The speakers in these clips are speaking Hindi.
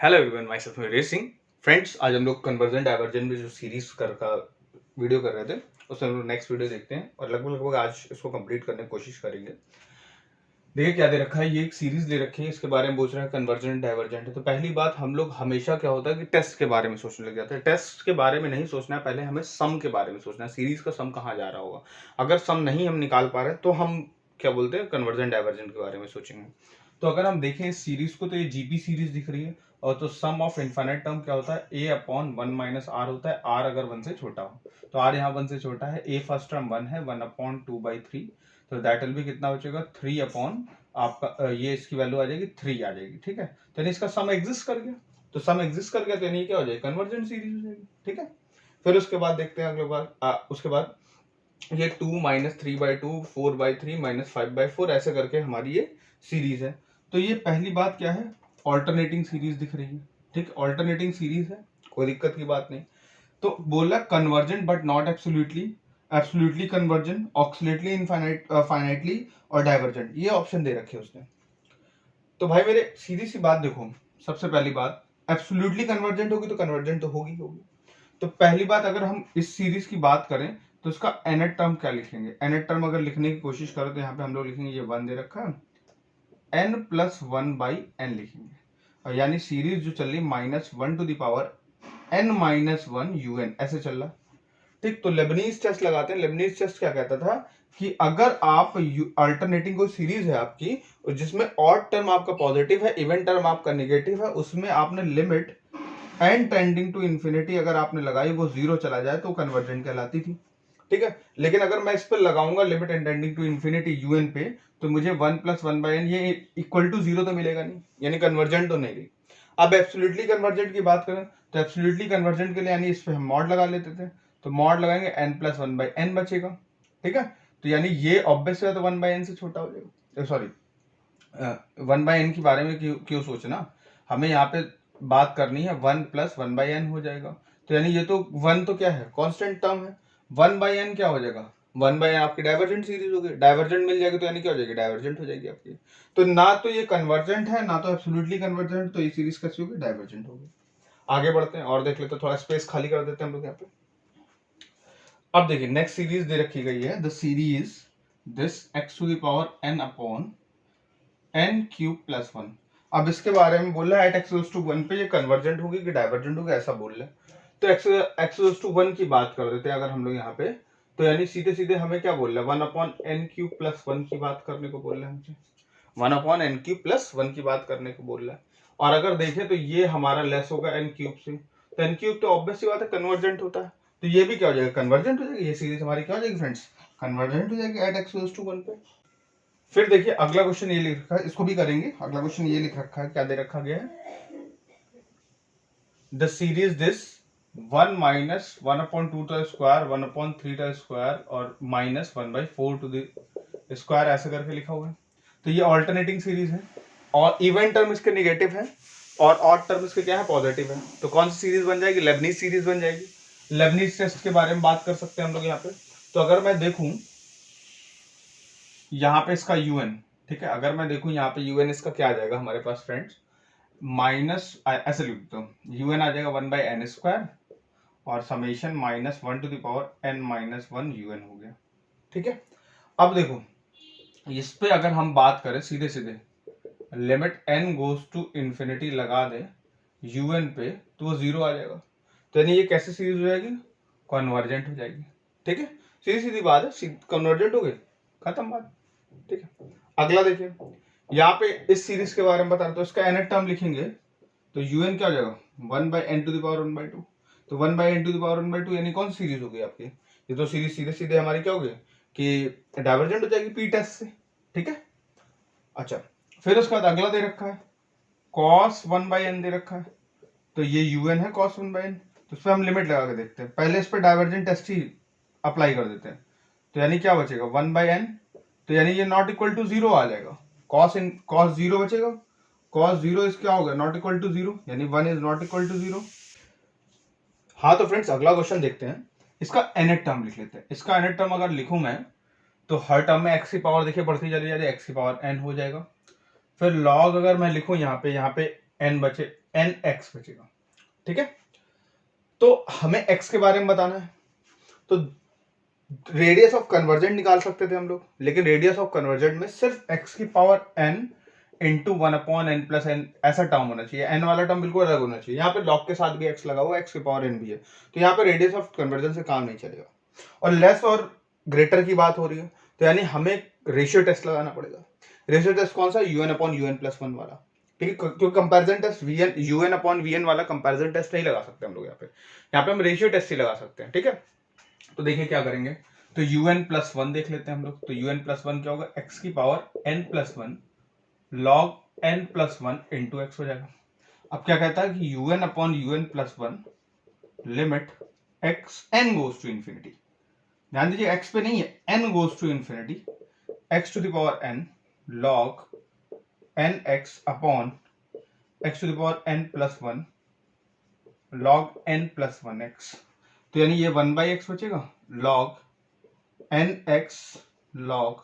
Hello everyone, my self Viresh Singh. Friends, आज हम लोग कन्वर्जेंट डाइवर्जेंट में जो सीरीज का वीडियो कर रहे थे उसमें हम लोग नेक्स्ट वीडियो देखते हैं और लगभग आज इसको कंप्लीट करने की कोशिश करेंगे। देखिए क्या दे रखा है, ये एक सीरीज दे रखी है, इसके बारे में पूछ रहा है कन्वर्जेंट डाइवर्जेंट है। तो पहली बात, हम लोग हमेशा क्या होता है कि टेस्ट के बारे में सोचने लग जाते हैं। टेस्ट के बारे में नहीं सोचना है, पहले हमें सम के बारे में सोचना है, सीरीज का सम कहाँ जा रहा होगा। अगर सम नहीं हम निकाल पा रहे तो हम क्या बोलते हैं, कन्वर्जेंट डाइवर्जेंट के बारे में सोचेंगे। तो अगर हम देखें इस सीरीज को, तो ये जीपी सीरीज दिख रही है और तो सम ऑफ इनफाइनाइट टर्म क्या होता है, a अपॉन 1 माइनस आर होता है, r अगर 1 से छोटा हो। तो r यहाँ 1 से छोटा है, a फर्स्ट टर्म 1 है, 1 अपॉन 2/3, तो दैट विल भी कितना बचेगा 3 अपॉन आपका ये इसकी वैल्यू आ जाएगी 3 आ जाएगी। ठीक है, तो इसका सम एग्जिस्ट कर गया, तो सम एग्जिस्ट कर गया तो यानी क्या हो जाएगी, कन्वर्जेंट सीरीज हो जाएगी। ठीक है, फिर उसके बाद देखते हैं अगले बार उसके बाद ये 2 माइनस 3/2, 4/3 माइनस 5/4 ऐसे करके हमारी ये सीरीज है। तो ये पहली बात क्या है, ऑल्टरनेटिंग सीरीज दिख रही है। ठीक, ऑल्टरनेटिंग सीरीज है, कोई दिक्कत की बात नहीं। तो बोला convergent but not absolutely, absolutely convergent, oscillatory infinite, finitely और डाइवर्जेंट, ये ऑप्शन दे रखे उसने। तो भाई मेरे सीधी सी बात देखो, सबसे पहली बात, एब्सोल्युटली कन्वर्जेंट होगी तो कन्वर्जेंट तो होगी होगी। तो पहली बात, अगर हम इस सीरीज की बात करें तो इसका nth टर्म क्या लिखेंगे। nth टर्म अगर लिखने की कोशिश करें तो यहाँ पे हम लोग लिखेंगे, ये 1 दे रखा है, n प्लस 1/n लिखेंगे, और यानी सीरीज जो चल रही -1 to the power n minus 1 un ऐसे चल रहा। ठीक, तो लेबनीज टेस्ट लगाते हैं। लेबनीज टेस्ट क्या कहता था कि अगर आप अल्टरनेटिंग कोई सीरीज है आपकी जिसमें ऑड टर्म आपका पॉजिटिव है, इवन टर्म आपका नेगेटिव है, उसमें आपने limit n tending to infinity अगर आपने लगाई, वो 0 चला जाए तो कन्वर्जेंट कहलाती थी। ठीक है, लेकिन अगर मैं इस पर लगाऊंगा limit n tending to infinity u n पे, तो मुझे 1 प्लस 1/n ये इक्वल टू 0 तो मिलेगा नहीं, यानी कन्वर्जेंट तो नहीं रही। अब एब्सोल्युटली कन्वर्जेंट की बात करें तो एब्सोल्युटली कन्वर्जेंट के लिए यानी इस पे हम मॉड लगा लेते थे, तो मॉड लगाएंगे n प्लस 1/n बचेगा। ठीक है, तो यानी ये ऑब्वियस है, तो 1/n से छोटा हो जाएगा। सॉरी, 1/n के बारे में क्यों सोचना, हमें यहाँ पे बात करनी है 1 प्लस 1/n हो जाएगा। तो यानी ये तो 1 तो क्या है, कांस्टेंट टर्म है, 1/n क्या हो जाएगा, 1/n आपकी डाइवर्जेंट सीरीज होगी, डाइवर्जेंट मिल जाएगी तो यानी क्या हो जाएगी, डाइवर्जेंट हो जाएगी आपकी। तो ना तो ये कन्वर्जेंट है ना तो एब्सोल्युटली कन्वर्जेंट, तो ये सीरीज कैसी होगी, डाइवर्जेंट होगी। आगे बढ़ते हैं और देख लेते हैं, थोड़ा स्पेस खाली कर देते हैं हम लोग यहाँ पे। अब देखिए नेक्स्ट सीरीज दे रखी गई है, the series this x to the power n upon n cube plus 1। अब इसके बारे में बोल रहा है एट x⁻1 पे ये कन्वर्जेंट होगी कि डाइवर्जेंट होगी, ऐसा बोल रहे हैं। तो x⁻1 की बात कर देते हैं अगर हम लोग यहाँ पे, तो यानी सीधे सीधे हमें क्या बोल रहा है, 1/n³ + 1 की बात करने को बोल रहा है हमसे, 1/n³ + 1 की बात करने को बोल रहा है। और अगर देखें तो ये हमारा लेस होगा n³ से, तो n³ तो ऑब्वियस सी बात है कन्वर्जेंट होता है, तो ये भी क्या हो जाएगा, कन्वर्जेंट हो जाएगी। ये सीरीज हमारी क्या हो जाएगी फ्रेंड्स, कन्वर्जेंट हो जाएगी एट x⁻1 पे। फिर देखिए अगला क्वेश्चन ये लिख रखा है, इसको भी करेंगे। अगला क्वेश्चन ये लिख रखा है, क्या दे रखा गया है, द सीरीज दिस 1 माइनस 1/2 1/3 और -1/4 टू द स्क्वायर ऐसे करके लिखा हुआ है। तो ये ऑल्टरनेटिंग सीरीज है और इवन टर्म इसके नेगेटिव है और ऑड टर्म इसके क्या है, पॉजिटिव है। तो कौन सी सीरीज बन जाएगी, लेबनीज सीरीज बन जाएगी। लेबनीज टेस्ट के बारे में बात कर सकते हैं हम लोग यहाँ पे। तो अगर मैं देखूं यहाँ पे इसका un, ठीक है, अगर मैं देखूं यहाँ पे un इसका क्या आ जाएगा हमारे पास फ्रेंड्स, माइनस ऐसे लिख दो, un आ जाएगा 1/n² और summation -1 to the power n minus 1 un हो गया। ठीक है, अब देखो इस पे अगर हम बात करें सीधे सीधे, limit n goes to infinity लगा दे un पे, तो वो 0 आ जाएगा। तो यानी ये कैसे सीरीज हो जाएगी, कन्वर्जेंट हो जाएगी। ठीक है, सीधी सीधी बात है, कन्वर्जेंट हो गई, खत्म बात। ठीक है, अगला देखिए, यहाँ पे इस सीरीज के बारे में बता रहे, तो इसका nth टर्म लिखेंगे तो un क्या हो जाएगा, 1/n⁻1/2। तो 1/n⁻1/2 यानी कौन सी सीरीज होगी आपकी, ये तो सीरीज सीधे सीधे हमारी क्या होगी कि डाइवर्जेंट हो जाएगी पी टेस्ट से। ठीक है, अच्छा, फिर उसके बाद अगला दे रखा है cos 1/n दे रखा है, तो ये un है cos 1/n, तो इस पर हम लिमिट लगा के देखते हैं। पहले इस पर डाइवर्जेंट टेस्ट ही अप्लाई कर देते हैं, तो यानी क्या बचेगा 1/n, तो यानी ये नॉट इक्वल टू 0 आ जाएगा, cos 0 बचेगा, cos 0 इस क्या होगा, नॉट इक्वल टू 0, यानी 1 इज नॉट इक्वल टू 0। हाँ तो फ्रेंड्स अगला क्वेश्चन देखते हैं, इसका nth टर्म लिख लेते हैं। इसका nth टर्म अगर लिखूं मैं तो हर टर्म में x की पावर देखिए बढ़ती चली जाती है, x की पावर n हो जाएगा। फिर log अगर मैं लिखूं यहाँ पे n बचे एन एक्स बचेगा। ठीक है, तो हमें एक्स के बारे में बताना है, तो रेडियस ऑफ कन्वर्जेंट निकाल सकते थे हम लोग, लेकिन रेडियस ऑफ कन्वर्जेंट में सिर्फ एक्स की power n into 1/n plus n ऐसा टर्म होना चाहिए, एन वाला टर्म बिल्कुल अलग होना चाहिए। यहाँ पे लॉग के साथ भी एक्स लगा हुआ, एक्स की पावर एन भी है, तो यहाँ पे रेडियस ऑफ कन्वर्जन से काम नहीं चलेगा। और लेस और ग्रेटर की बात हो रही है, तो यानी हमें रेशियो टेस्ट लगाना पड़ेगा। रेशियो टेस्ट कौन सा? UN/UN+1 वाला। ठीक है, क्योंकि कंपैरिजन टेस्ट UN/VN वाला कंपैरिजन टेस्ट नहीं लगा सकते हम लोग यहाँ पे हम रेशियो टेस्ट ही लगा सकते हैं। ठीक है, तो देखिए क्या करेंगे, तो UN+1 देख लेते हैं हम लोग। तो UN+1 क्या होगा? x की power n+1 log n+1 into x हो जाएगा। अब क्या कहता है कि UN/UN+1 limit x n goes to infinity, ध्यान दीजिए x पे नहीं है, n goes to infinity x to the power n log nx upon x to the power n+1 log n+1x। तो यानी ये 1/x बचेगा log nx log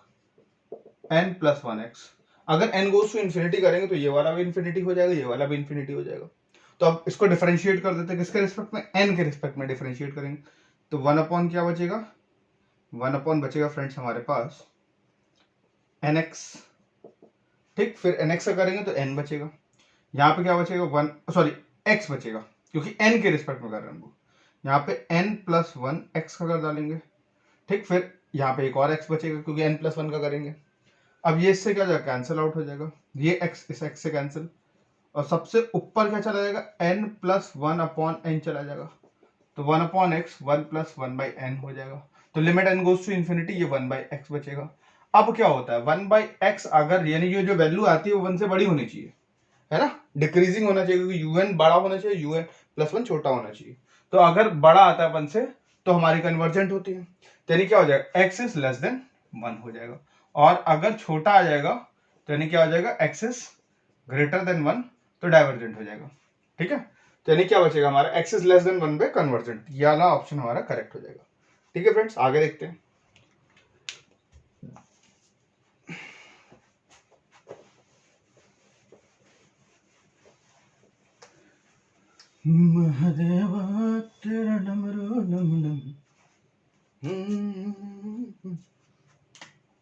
n+1x। अगर n गोज टू इंफिनिटी करेंगे तो ये वाला भी इंफिनिटी हो जाएगा, ये वाला भी इंफिनिटी हो जाएगा। तो अब इसको डिफरेंशिएट कर देते हैं, किसके रिस्पेक्ट में? n के रिस्पेक्ट में डिफरेंशिएट करेंगे, तो 1 क्या बचेगा? 1 बचेगा फ्रेंड्स हमारे पास nx। ठीक, फिर nx का करेंगे तो n बचेगा, यहाँ पे क्या बचेगा? x बचेगा, क्योंकि n के रिस्पेक्ट में कर रहे हैं हम लोग। यहाँ पे n+1 x का कर डालेंगे। ठीक, फिर यहाँ पे एक और x बचेगा क्योंकि n+1 का करेंगे। अब ये इससे क्या हो जाएगा? कैंसिल आउट हो जाएगा, ये x इस x से कैंसिल, और सबसे ऊपर क्या चला जाएगा? n+1/n चला जाएगा, तो 1/x 1+1/n हो जाएगा। तो limit n goes to infinity, ये 1/x बचेगा। अब क्या होता है? 1/x अगर यानी ये जो वैल्यू आती है वो 1 से बड़ी होनी चाहिए, है ना, डिक्रीजिंग होना चाहिए, क्योंकि UN बड़ा होना चाहिए, UN+1 छोटा होना चाहिए। तो अगर बड़ा आता है 1 से तो हमारी कन्वर्जेंट होती है, तो यानी क्या हो जाएगा? x इज लेस देन 1 हो जाएगा। और अगर छोटा आ जाएगा तो यानी क्या हो जाएगा? x इज ग्रेटर देन 1, तो डाइवर्जेंट हो जाएगा। ठीक है, तो यानी क्या बचेगा हमारा? x इज लेस देन 1 पे कन्वर्जेंट, ये वाला ऑप्शन हमारा करेक्ट हो जाएगा। ठीक है फ्रेंड्स, आगे देखते हैं। महादेवा तेरा डमरू डम डम।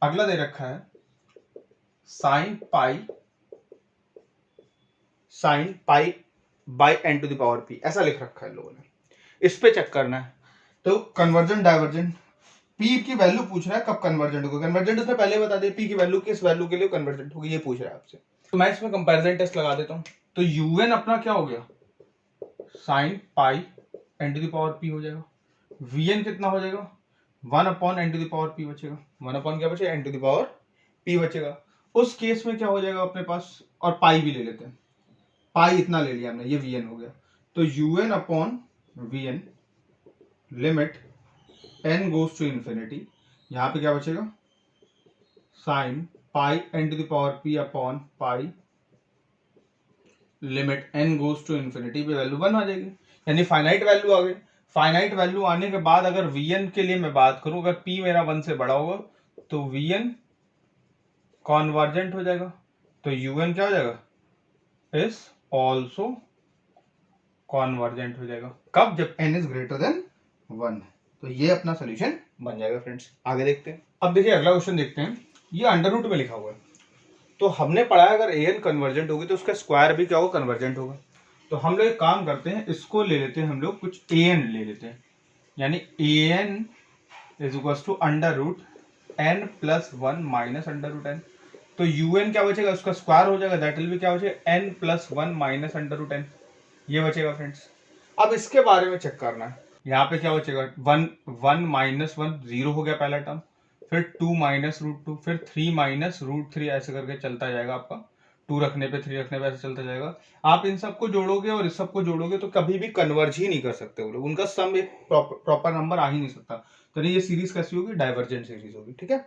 अगला दे रखा है sin pi by n to the power p, ऐसा लिख रखा है लोगों ने, इस पे चेक करना है। तो कन्वर्जेंट डाइवर्जेंट, p की वैल्यू पूछ रहा है कब कन्वर्जेंट होगा। कन्वर्जेंट उसने पहले बता दिया, p की वैल्यू किस वैल्यू के लिए कन्वर्जेंट होगी, ये पूछ रहा है आपसे। तो मैं इसमें कंपैरिजन टेस्ट लगा देता हूँ। तो un अपना क्या हो गया? sin pi n to the power p हो जाएगा। vn कितना हो जाएगा? 1/n to the power p बचेगा। 1 क्या बचेगा? n to the power p बचेगा। उस केस में क्या हो जाएगा अपने पास? और पाई भी ले लेते हैं, पाई इतना ले लिया हमने, ये vn हो गया। तो UN/vn limit n goes to infinity, यहाँ पे क्या बचेगा? sin pi n to the power p upon pi limit n goes to infinity पे वैल्यू 1 आ जाएगी, यानी फाइनाइट वैल्यू आ गई। फाइनाइट वैल्यू आने के बाद अगर vn के लिए मैं बात करूं, अगर p मेरा 1 से बड़ा होगा तो vn कॉन्वर्जेंट हो जाएगा, तो un क्या हो जाएगा? इज ऑल्सो कॉन्वर्जेंट हो जाएगा। कब? जब n इज ग्रेटर देन 1। तो ये अपना सोल्यूशन बन जाएगा फ्रेंड्स। आगे देखते हैं। अब देखिए अगला क्वेश्चन देखते हैं, ये अंडर रूट में लिखा हुआ है। तो हमने पढ़ा है अगर an कन्वर्जेंट होगी तो उसका स्क्वायर भी क्या होगा? कन्वर्जेंट होगा। तो हम लोग एक काम करते हैं, इसको ले लेते हैं हम लोग, कुछ an ले लेते हैं, यानी an is equal to under root n+1 minus under root n। तो un क्या बचेगा? उसका स्क्वायर हो जाएगा, दैट विल बी क्या बचेगा? n+1 minus under root n, ये बचेगा फ्रेंड्स। अब इसके बारे में चेक करना है, यहाँ पे क्या बचेगा? 1 माइनस 1 0 हो गया पहला टर्म, फिर 2 माइनस √2, फिर 3 माइनस √3, ऐसे करके चलता जाएगा आपका, 2 रखने पे 3 रखने पे ऐसे चलता जाएगा। आप इन सबको जोड़ोगे और इस सबको जोड़ोगे तो कभी भी कन्वर्ज ही नहीं कर सकते वो लोग, उनका सम एक प्रॉपर नंबर आ ही नहीं सकता। तो ये सीरीज कैसी होगी? डाइवर्जेंट सीरीज होगी। ठीक है,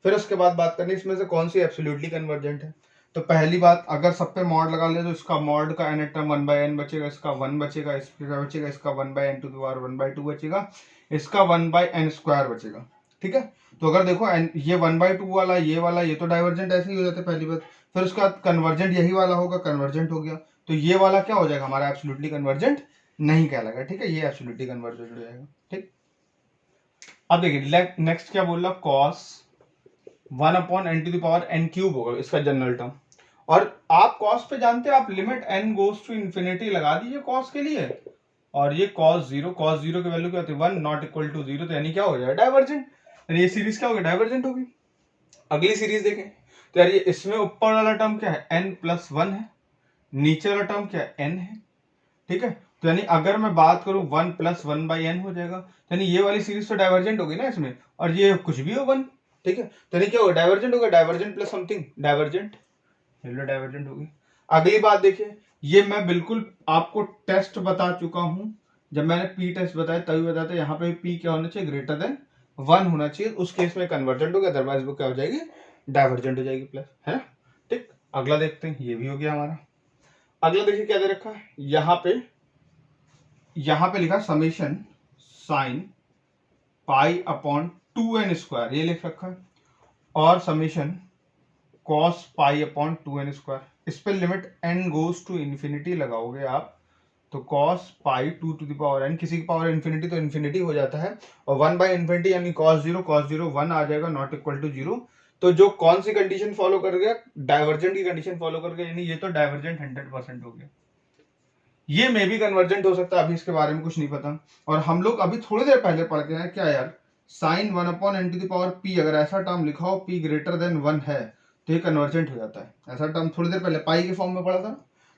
फिर उसके बाद बात करनी इसमें से कौन सी एब्सोल्युटली कन्वर्जेंट है। तो पहली बात, अगर सब पे मॉड लगा ले तो इसका मॉड का n टर्म 1/n बचेगा, इसका 1 बचेगा, इसका बचेगा, इसका 1/n टू द पावर 1/2 बचेगा, इसका 1/n² बचेगा। ठीक है, तो अगर देखो ये 1/2 वाला, ये वाला, ये तो डाइवर्जेंट ऐसे ही हो जाते पहली बात। फिर उसका कन्वर्जेंट यही वाला होगा, कन्वर्जेंट हो गया। तो ये वाला क्या हो जाएगा हमारा एब्सोल्युटली कन्वर्जेंट नहीं कहलाएगा, ठीक है, ये एब्सोल्युटली कन्वर्जेंट हो जाएगा, ठीक। अब देखिए नेक्स्ट क्या बोल रहा, cos 1 upon n to the power n cube होगा इसका जनरल टर्म। और आप कॉस पे जानते हैं, आप limit n goes to infinity लगा दीजिए कॉस के लिए, और ये cos 0 की वैल्यू क्या होती है 1 नॉट इक्वल टू 0, तो यानी क्या हो जाएगा डाइवर्जेंट, यानी ये सीरीज क्या होगी डाइवर्जेंट होगी। अगली सीरीज देखें तो यार ये इसमें ऊपर वाला टर्म क्या है n+1 है, नीचे वाला टर्म क्या है n है, ठीक है। तो यानी अगर मैं बात करूं 1 + 1/n हो जाएगा, यानी ये वाली सीरीज तो डाइवर्जेंट होगी ना इसमें, और ये कुछ भी हो 1, ठीक है, तो यानी क्या होगा डाइवर्जेंट होगा, divergent plus something divergent, divergent होगी। अगली बात देखिए, ये मैं बिल्कुल आपको टेस्ट बता चुका हूं, जब मैंने पी टेस्ट बताया तभी बताया था, यहाँ पे पी क्या होना चाहिए ग्रेटर देन 1 होना चाहिए, उस केस में कन्वर्जेंट होगा, अदरवाइज वो क्या हो जाएगी डाइवर्जेंट हो जाएगी प्लस, है ना, ठीक। अगला देखते हैं, ये भी हो गया हमारा। अगला देखिए क्या दे रखा है, यहाँ पे लिखा summation sine pi upon 2n², ये लिख रखा है, और summation cos pi upon 2n², इस पे limit n goes to infinity लगाओगे आप, तो cos pi 2 to the power n, किसी की पावर इन्फिनिटी तो इन्फिनिटी हो जाता है, और 1/इन्फिनिटी यानी cos 0 1 आ जाएगा नॉट इक्वल टू 0, तो जो कौन सी कंडीशन फॉलो कर गया डाइवर्जेंट की कंडीशन फॉलो कर गया, यानी ये तो डाइवर्जेंट 100% हो गया। ये मे भी कन्वर्जेंट हो सकता है, अभी इसके बारे में कुछ नहीं पता। और हम लोग अभी थोड़ी देर पहले पढ़ के हैं क्या यार, sine 1 upon n to the power p, अगर ऐसा टर्म लिखा हो p ग्रेटर देन 1 है तो ये कन्वर्जेंट हो जाता है। ऐसा टर्म थोड़ी देर पहले पाई के फॉर्म में पढ़ा था,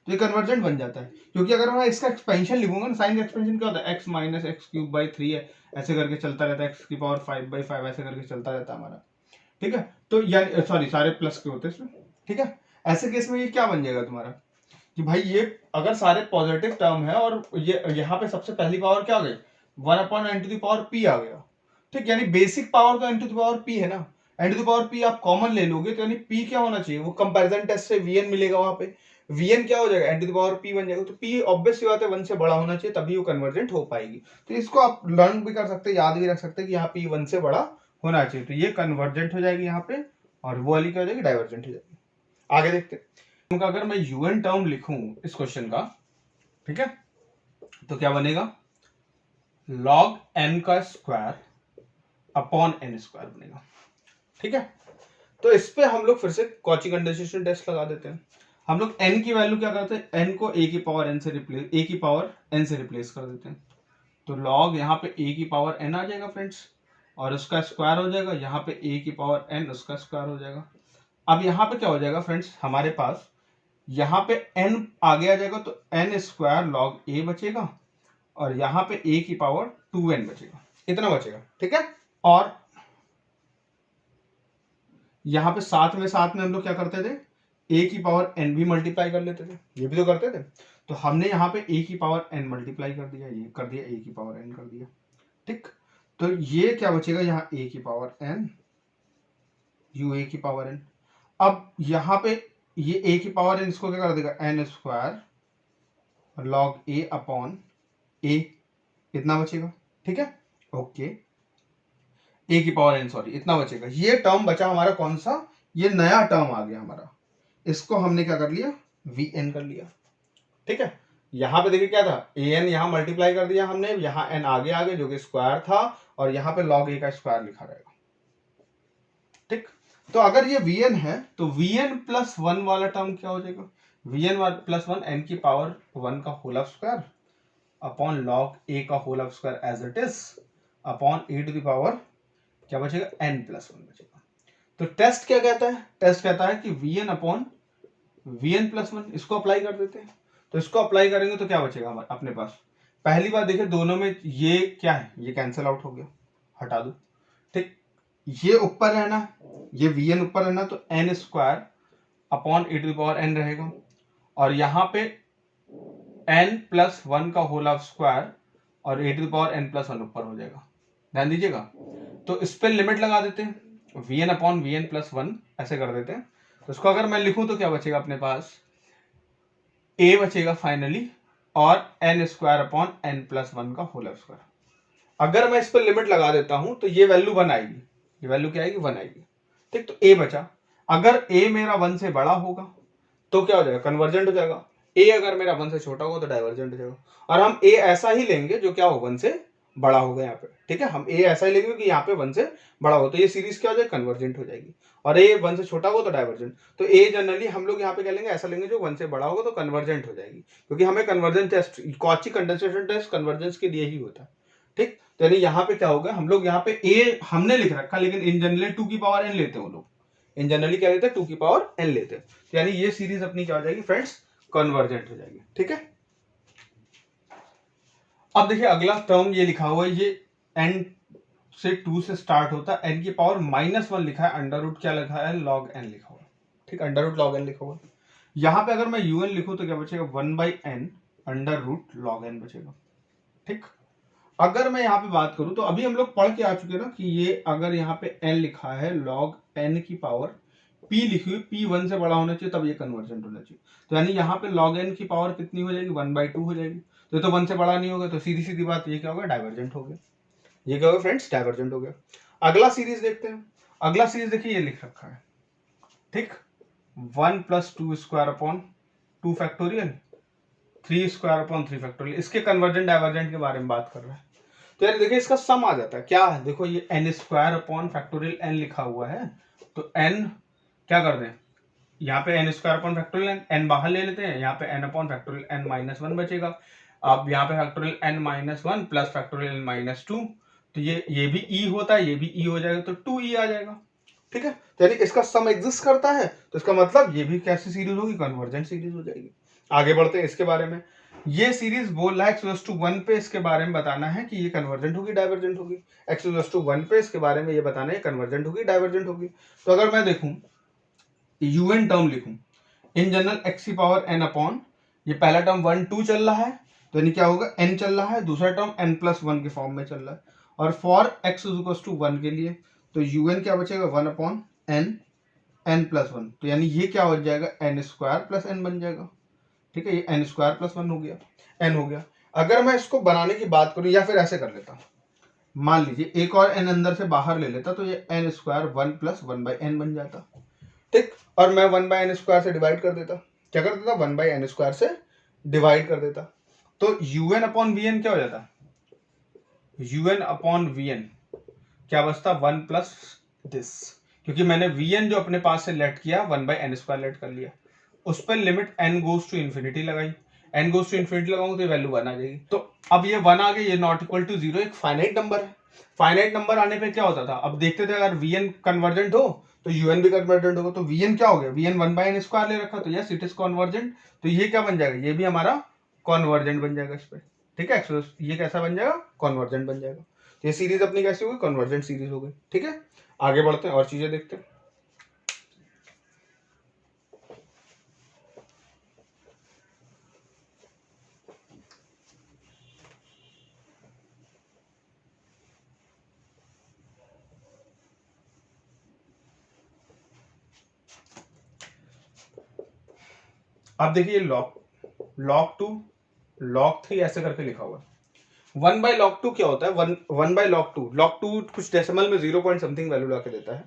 तो ये कन्वर्जेंट बन जाता है, क्योंकि अगर मैं इसका एक्सपेंशन लिखूंगा ना, साइन का एक्सपेंशन क्या होता है x माइनस x³ 3 है, ऐसे करके चलता रहता है, x⁵ 5/5 ऐसे करके चलता रहता है हमारा, ठीक है। तो यानी सॉरी सारे प्लस के होते हैं इसमें, ठीक है। ऐसे केस में ये क्या बन जाएगा तुम्हारा कि भाई ये अगर सारे पॉजिटिव टर्म है और ये यहाँ पे सबसे पहली पावर क्या आ गई 1 upon n to the power p आ गया, ठीक, यानी बेसिक पावर तो n to the power p है ना, n to the power p आप कॉमन ले लोगे तो यानी p क्या होना चाहिए, वो कंपैरिजन टेस्ट से vn मिलेगा, वहां पे vn क्या हो जाएगा n to the power p बन जाएगा, तो p ऑब्वियस सी बात है 1 से बड़ा होना चाहिए तभी वो कन्वर्जेंट हो पाएगी। तो इसको आप लर्न भी कर सकते हैं, याद भी रख सकते हैं कि यहाँ p 1 से बड़ा होना चाहिए, तो ये कन्वर्जेंट हो जाएगी यहाँ पे, और वो वाली क्या हो जाएगी डाइवर्जेंट हो जाएगी। आगे देखते हैं, अगर मैं un टर्म लिखूं इस क्वेश्चन का, ठीक है, तो क्या बनेगा log n का स्क्वायर अपॉन n² बनेगा, ठीक है। तो इस पे हम लोग फिर से कॉची कंडेंसेशन टेस्ट लगा देते हैं। हम लोग n की वैल्यू क्या करते हैं, n को a की पावर n से रिप्लेस कर देते हैं, तो log यहाँ पे a की पावर n आ जाएगा फ्रेंड्स, और उसका स्क्वायर हो जाएगा, यहाँ पे a की पावर n उसका स्क्वायर हो जाएगा। अब यहाँ पे क्या हो जाएगा फ्रेंड्स, हमारे पास यहाँ पे n आगे आ जाएगा, तो n² log a बचेगा, और यहाँ पे a की पावर 2n बचेगा, इतना बचेगा, ठीक है। और यहाँ पे साथ में हम लोग क्या करते थे, a की पावर n भी मल्टीप्लाई कर लेते थे, ये भी तो करते थे, तो हमने यहाँ पे a की पावर n मल्टीप्लाई कर दिया, ये कर दिया a की पावर n कर दिया, ठीक। तो ये क्या बचेगा, यहाँ a की पावर n u a की पावर n। अब यहाँ पे ये a की पावर n इसको क्या कर देगा n² log a upon a, इतना बचेगा, ठीक है, ओके, a की पावर n सॉरी इतना बचेगा। ये टर्म बचा हमारा कौन सा, ये नया टर्म आ गया हमारा, इसको हमने क्या कर लिया vn कर लिया, ठीक है। यहाँ पे देखिए क्या था an यहाँ मल्टीप्लाई कर दिया हमने, यहाँ n आगे जो कि स्क्वायर था, और यहाँ पे log a का स्क्वायर लिखा रहेगा, ठीक। तो अगर ये vn है तो vn+1 वाला टर्म क्या हो जाएगा, vn+1 n की पावर 1 का whole square upon log a का whole square as it is upon a to the power क्या बचेगा n+1 बचेगा। तो टेस्ट क्या कहता है, टेस्ट कहता है कि vn+1 इसको अप्लाई कर देते हैं, तो इसको अप्लाई करेंगे तो क्या बचेगा हमारे अपने पास, पहली बात देखिए दोनों में ये क्या है, ये कैंसिल आउट हो गया, हटा दो, ठीक, ये ऊपर रहना, ये vn ऊपर रहना, तो n² upon a to the power n रहेगा, और यहाँ पे n+1 का होल स्क्वायर और a to the power n+1 ऊपर हो जाएगा, ध्यान दीजिएगा। तो इस पे लिमिट लगा देते हैं, vn अपॉन vn+1 ऐसे कर देते हैं, तो इसको अगर मैं लिखूं तो क्या बचेगा अपने पास, a बचेगा फाइनली, और n² अपॉन n+1 का होल स्क्वायर। अगर मैं इस पर लिमिट लगा देता हूं तो ये वैल्यू 1 आएगी, ये वैल्यू क्या आएगी 1 आएगी, ठीक। तो a बचा, अगर a मेरा 1 से बड़ा होगा तो क्या हो जाएगा कन्वर्जेंट हो जाएगा, ए अगर मेरा 1 से छोटा होगा तो डाइवर्जेंट हो जाएगा, और हम ए ऐसा ही लेंगे जो क्या हो 1 से बड़ा होगा यहाँ पे, ठीक है। हम ए ऐसा ही लेंगे कि यहाँ पे 1 से बड़ा हो, तो ये सीरीज क्या हो जाएगी, कन्वर्जेंट हो जाएगी। और ए 1 से छोटा होगा तो डाइवर्जेंट, तो ए जनरली हम लोग यहाँ पे क्या लेंगे, ऐसा लेंगे जो 1 से बड़ा होगा तो कन्वर्जेंट हो जाएगी, क्योंकि हमें convergence test, Cauchy condensation test convergence के लिए ही होता है, ठीक। तो यानी यहाँ पे क्या होगा, हम लोग यहाँ पे ए हमने लिख रखा, लेकिन इन जनरली 2 की पावर n लेते हैं वो लोग, इन जनरली क्या लेते हैं, 2 की पावर n लेते हैं। तो यानी ये सीरीज अपनी क्या हो जाएगी फ्रेंड्स, कन्वर्जेंट हो जाएगी, ठीक है। अब देखिए अगला टर्म ये लिखा हुआ है, ये n से 2 से स्टार्ट होता है, n की पावर -1 लिखा है, अंडर रूट क्या लिखा है, log n लिखा हुआ है, ठीक, अंडर रूट log n लिखा हुआ है। यहाँ पे अगर मैं un लिखूं तो क्या बचेगा, 1/n under root log n बचेगा, ठीक। अगर मैं यहाँ पे बात करूं तो अभी हम लोग पढ़ के आ चुके ना कि ये अगर यहाँ पे n लिखा है, log n की पावर p लिखी हुई, p 1 से बड़ा होना चाहिए तब ये कन्वर्जेंट होना चाहिए। तो यानी यहाँ पे log n की पावर कितनी हो जाएगी, 1/2 हो जाएगी, तो 1 से बड़ा नहीं होगा, तो सीधी सीधी बात ये क्या होगा, डाइवर्जेंट हो गया। ये क्या होगा फ्रेंड्स, डाइवर्जेंट हो गया। अगला सीरीज देखते हैं। अगला सीरीज देखिए ये लिख रखा है, ठीक, 1 + 2 square upon 2 factorial, 3 square upon 3 factorial, इसके कन्वर्जेंट डाइवर्जेंट के बारे में बात कर रहा है। तो यार देखिए इसका सम आ जाता है, क्या है, देखो ये n square upon factorial n लिखा हुआ है, तो n क्या कर दें, यहाँ पे n square upon factorial n बाहर ले लेते हैं, यहाँ पे n अपॉन फैक्टोरियल n -1 बचेगा। अब यहाँ पे factorial n -1 plus factorial n-2, तो ये भी e होता है, ये भी e हो जाएगा, तो 2e आ जाएगा, ठीक है। तो यानी इसका सम एग्जिस्ट करता है, तो इसका मतलब ये भी कैसी सीरीज होगी, कन्वर्जेंट सीरीज हो जाएगी। आगे बढ़ते हैं इसके बारे में। ये सीरीज बोल रहा है x⁻1 पे इसके बारे में बताना है कि ये कन्वर्जेंट होगी डाइवर्जेंट होगी, x⁻1 पे इसके बारे में ये बताना है कन्वर्जेंट होगी डाइवर्जेंट होगी। तो अगर मैं देखूं un टर्म लिखूं, इन जनरल x की पावर n अपॉन, ये पहला टर्म 1 2 चल रहा है, तो यानी क्या होगा, n चल रहा है, दूसरा टर्म n+1 के फॉर्म में चल रहा है, और फॉर x = 1 के लिए तो un क्या बचेगा, 1 अपॉन n n+1, तो यानी ये क्या हो जाएगा, n² + n बन जाएगा, ठीक है। ये n² + 1 हो गया, n हो गया। अगर मैं इसको बनाने की बात करूं, या फिर ऐसे कर लेता हूं, मान लीजिए एक और n अंदर से बाहर ले लेता, तो ये n² 1 + 1/n बन जाता, ठीक। और मैं 1/n² से डिवाइड कर देता, क्या कर देता, 1/n² से डिवाइड कर देता, तो un अपॉन vn क्या हो जाता, un अपॉन vn क्या बचता, 1 प्लस दिस, क्योंकि मैंने vn जो अपने पास से लेट किया 1/n² लेट कर लिया, उस पर limit n goes to infinity लगाई, n गोज टू इन्फिनिटी लगाऊंगा तो वैल्यू 1 आ जाएगी। तो अब ये 1 आ गई, ये नॉट इक्वल टू 0 एक फाइनाइट नंबर है। फाइनाइट नंबर आने पे क्या होता था, अब देखते थे अगर vn कन्वर्जेंट हो तो un भी कन्वर्जेंट होगा, तो vn क्या हो गया, vn 1/n² ले रखा, तो यस इट इज कन्वर्जेंट, तो ये क्या बन जाएगा, ये भी हमारा कन्वर्जेंट बन जाएगा इस पे, ठीक है। ये कैसा बन जाएगा, कन्वर्जेंट बन जाएगा। तो ये सीरीज अपनी कैसी होगी, कन्वर्जेंट सीरीज हो गई, ठीक है। आगे बढ़ते हैं और चीजें देखते हैं। अब देखिए log 2 log 3 ऐसे करके लिखा हुआ है। 1/log 2 क्या होता है, 1/log 2 कुछ डेसिमल में 0 पॉइंट समथिंग वैल्यू लाके देता है,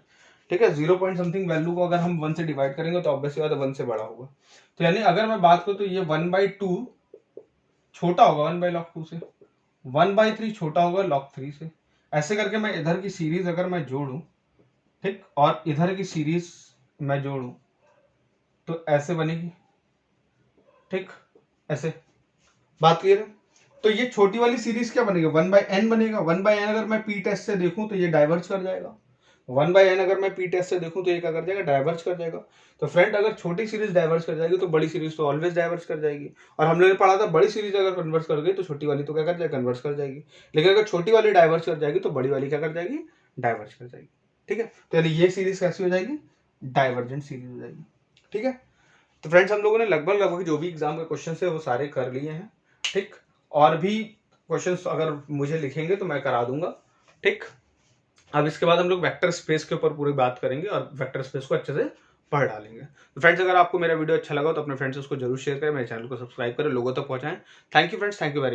ठीक है। 0 पॉइंट समथिंग वैल्यू को अगर हम 1 से डिवाइड करेंगे तो ऑब्वियसली बात है 1 से बड़ा होगा। तो यानी अगर मैं बात करूं तो ये 1/2 छोटा होगा 1/log 2 से, 1/3 छोटा होगा log 3 से, ऐसे करके मैं इधर की सीरीज अगर मैं जोड़ूं, ठीक, और इधर की सीरीज मैं जोड़ूं तो ऐसे बनेगी, ठीक, ऐसे, बात क्लियर है। तो ये छोटी वाली सीरीज क्या बनेगी, 1/n बनेगा। 1/n अगर मैं p टेस्ट से देखूं तो ये डाइवर्ज कर जाएगा, 1/n अगर मैं p टेस्ट से देखूं तो ये क्या कर जाएगा, डाइवर्ज कर जाएगा। तो फ्रेंड अगर छोटी सीरीज डाइवर्ज कर जाएगी तो बड़ी सीरीज तो ऑलवेज डाइवर्ज कर जाएगी, और हमने पढ़ा था बड़ी सीरीज अगर कन्वर्स कर गई तो छोटी वाली तो क्या कर जाएगी, कन्वर्स कर जाएगी। लेकिन अगर छोटी वाली डाइवर्ज कर जाएगी तो बड़ी वाली क्या कर जाएगी, डाइवर्ज कर जाएगी, ठीक है। तो यानी ये सीरीज कैसी हो जाएगी, डाइवर्जेंट सीरीज हो जाएगी, ठीक है। तो फ्रेंड्स हम लोगों ने लगभग जो भी एग्जाम के क्वेश्चन है वो सारे कर लिए हैं, ठीक। और भी क्वेश्चंस अगर मुझे लिखेंगे तो मैं करा दूंगा, ठीक। अब इसके बाद हम लोग वेक्टर स्पेस के ऊपर पूरी बात करेंगे और वेक्टर स्पेस को अच्छे से पढ़ डालेंगे। तो फ्रेंड्स अगर आपको मेरा वीडियो अच्छा लगा तो अपने फ्रेंड्स उसको जरूर शेयर करें, मेरे चैनल को सब्सक्राइब करें, लोगों तक पहुंचाएं। Thank you friends, thank you very much.